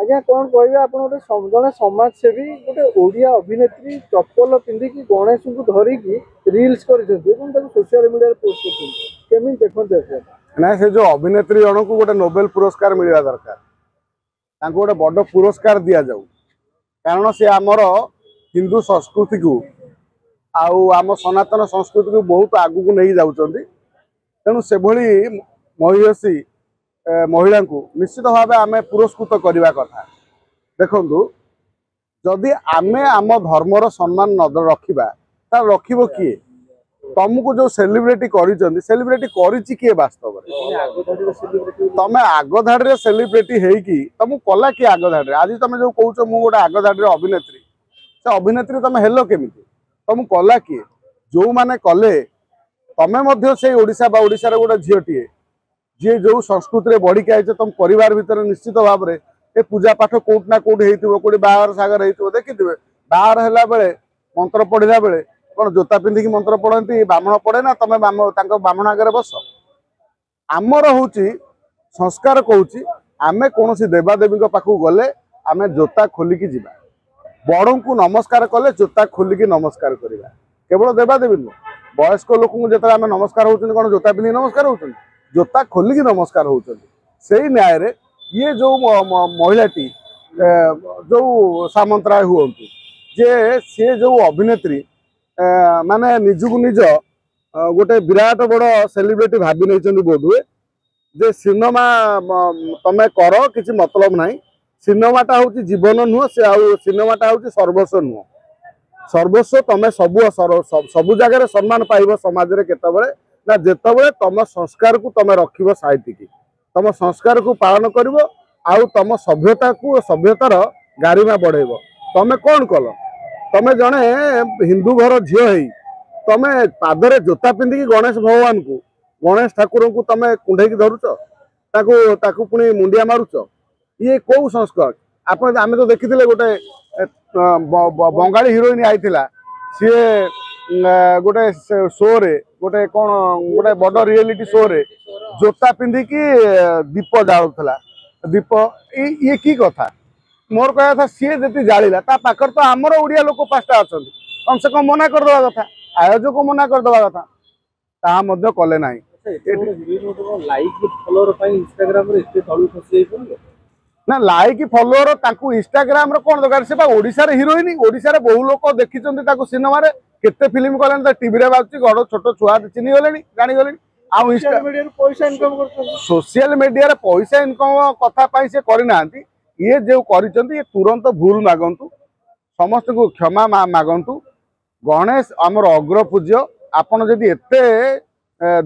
आज्ञा कौन कहे आप जड़े समाजसेवी गोटे ओडिया अभिनेत्री चप्पल पिंधिकी गणेश को धरिकी रिल्स कर सोशल मीडिया पोस्ट कर देखते ना से जो अभिनेत्री जन को गोटे नोबेल पुरस्कार मिलवा दरकार गोटे बड़ पुरस्कार दि जाऊ कारण से आमर हिंदू संस्कृति को आम सनातन संस्कृति को बहुत आगू को नहीं जाऊँच तेणु से महिषी महिला को निश्चित भाव आम पुरस्कृत करने कथा देखु जदि आम आम धर्मर सम्मान न रखा रखिब किए तुमको जो सेलिब्रिटी सेलिब्रिटी किए वास्तव तमें आग धाड़ी सेलिब्रिटी होगी तुमको कला किए आग धाड़ी आज तुम जो कौच मु गोटे आग धाड़ी अभिनेत्री से अभिनेत्री तुम हेलो केमी तुमको कला किए जो मैंने कले तुम्हें से ओडिशा बा ओडिशार गोटे झीटीए जी जो संस्कृति बढ़ी आई तुम परिवार भितर निश्चित भाव में ये पूजा पाठ कौट ना कौट होती बाहर सागर हो देखिए बाहर है बेले मंत्र पढ़ला बेले कौन जोता पिंधिकी मंत्र पढ़ती ब्राह्मण पढ़े ना तुम ब्राह्मण आगे बस आमर हूँ संस्कार कौच आम कौन देवादेवी पाखक गले आम जोता खोलिकी जा बड़ को नमस्कार कले जोता खोलिकी नमस्कार करवा केवल देवादेवी नुह वयस्क लोक जो आम नमस्कार होती कौन जोता पिंधिकी नमस्कार होती जोता खोलिकी नमस्कार होती से न्याय रे ये जो महिलाटी जो सामंतराय हूँ जे सी जो अभिनेत्री माने निजक निज गोटे विराट बड़ सेलिब्रिटी भावी नहीं बोधुए जे सिनेमा तमें कर किसी मतलब ना सिनेमाटा हूँ जीवन नुह से सिनेमाटा हूँ सर्वस्व नुह सर्वस्व तुम सबू जगह सम्मान पाइब समाज रे केतबेले ना जेतबेले तुम संस्कार को तुम रखिब साइतिकी तुम संस्कार को पालन करिवो आउ तुम सभ्यता को सभ्यतार गारिमा बढ़ेब तुम कौन कल तुम जड़े हिंदू घर झील है तुम पादरे जोता पिंधिकी गणेश भगवान को गणेश ठाकुर को तुम कुंडेकी धरुच पुणी मुंडिया मारुच ये कौ संस्कार आप आम तो देखी गोटे बंगाली हिरोइन आई सी गोटे शो रे गोटे कौन गोटे बड़ रियलिटी शो रे जोता पिंधिकी दीप जालुला दीप ये की कथा मोर कह था सी जी जाला पाखर तो आमर ओडिया लोक 5टा अच्छा कम से कम मना करदे कथा आयोजक मना करदे कथा ता कले ना ना लाइक फॉलोअर इंस्टाग्राम कौन दरकार से ओडिशा रे हिरोइन ओडिशा रे बहु लोक देखी सिनेमा रे केते फिल्म कले टीवी रे बाजू गड़ छोट छुआ चिन्ह गले जानीगले सोशल मीडिया पैसा इनकम कथा से करना ये जो कर तुरंत भूल मागंतु समस्त को क्षमा मागंतु गणेश आमर अग्र पूज्य आपन जदि एते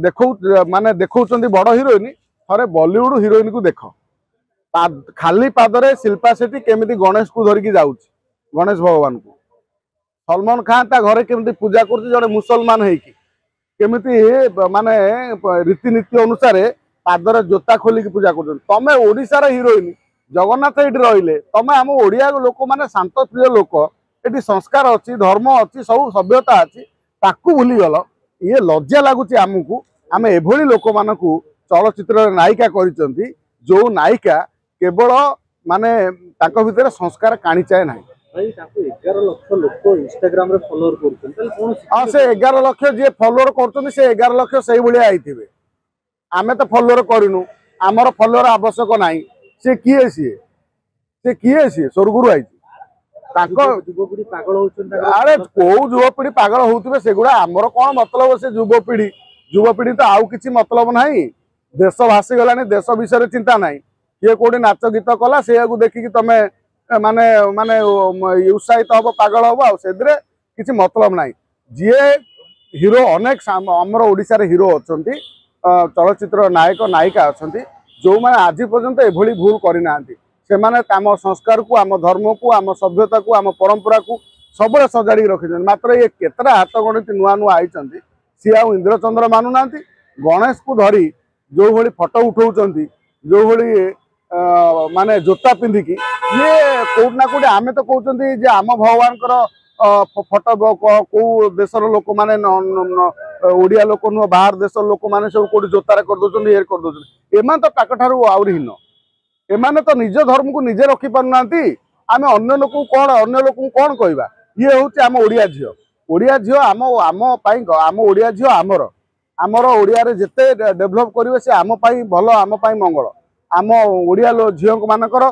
देखौ माने देखौचंदी बड़ हिरोइन थरे बॉलीवुड हिरोइन को देख खाली पादरे शिल्पा शेट्टी केमिति गणेश को धरिकी जाउची गणेश भगवान को सलमान खान ता घरे केमिति पूजा करती जड़े मुसलमान है केमिति माने रीतिनीति अनुसार पादर जोता खोलिकी पूजा कर तमें ओडिशार हिरोइन जगन्नाथ ये रहिले तमें आम ओडिया लोक मैंने शांत प्रिय लोक ये संस्कार अच्छी धर्म अच्छी सब सभ्यता अच्छी ताकू भूलीगल ये लज्जा लगुच आमको आम एभली लोक मान चलचित्र नायिका करिसेंती जो नायिका केवल माने ताको भितर संस्कार काणीचाए ना 11 लाख लोक इंस्टाग्राम रे फॉलोअर करछन हां से 11 लाख जे फॉलोअर करछन से 11 लाख सही भली आइथिबे आमे तो फॉलोअर करिनु आमर फॉलोअर आवश्यक नाही से किए सी स्वर्गुरु आई युवपीढ़ी पागल होछन अरे को युवपीढ़ी पागल होउथिबे सेगुडा आमर कोन मतलब से युवपीढ़ी तो आउ किछि मतलब नाही देश भासी गलानी देश विषय चिंता नाही किए कोडी नाच गीत कला से देखिकी तमे माने माने उत्साहित हम पागल हम आदि मतलब ना जी हिरो अनेक आमर ओडिशा रे हिरो अच्छा चलचित्र नायक नायिका अच्छा जो मैंने आज पर्यंत एभली भूल करना से आम संस्कार को आम धर्म को आम सभ्यता को आम परंपरा को सब सजाड़ी रखी मात्र ये केतरा हाथ गणित नुआ नुआ आई सी आउ इंद्रचंद्र मानुना गणेश को धरी जो भली फोटो उठाऊँ जो भली माने जोता पिंधिकी ये कौट ना कौट आम तो कहते आम भगवान फोटो कौ देशर लोक मैंने ओडिया लोक नुह बाहर देश लोक मैंने सब कौट जोतार करदे ये करदे एम तो ताकू आहरी हीन एमाने तो निज धर्म को निजे रखी पारुना आम अन्य लोक कौन कहवा ये हूँ आम ओडिया झील आम आम आम ओडिया झील आमर आमर ओडिया रे जिते डेभलप करेंगे से आम भल आम मंगल आम ओडिया झील मानकर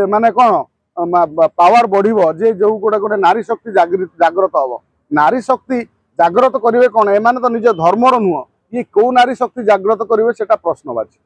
माने कौन पावर बढ़िबो जे जो गोटे गोटे नारी शक्ति जागृत हम नारी शक्ति जागृत करेंगे कौन एमाने तो निज धर्मर नुह ये कौ नारी शक्ति जागृत करेंगे सेटा प्रश्नवाची।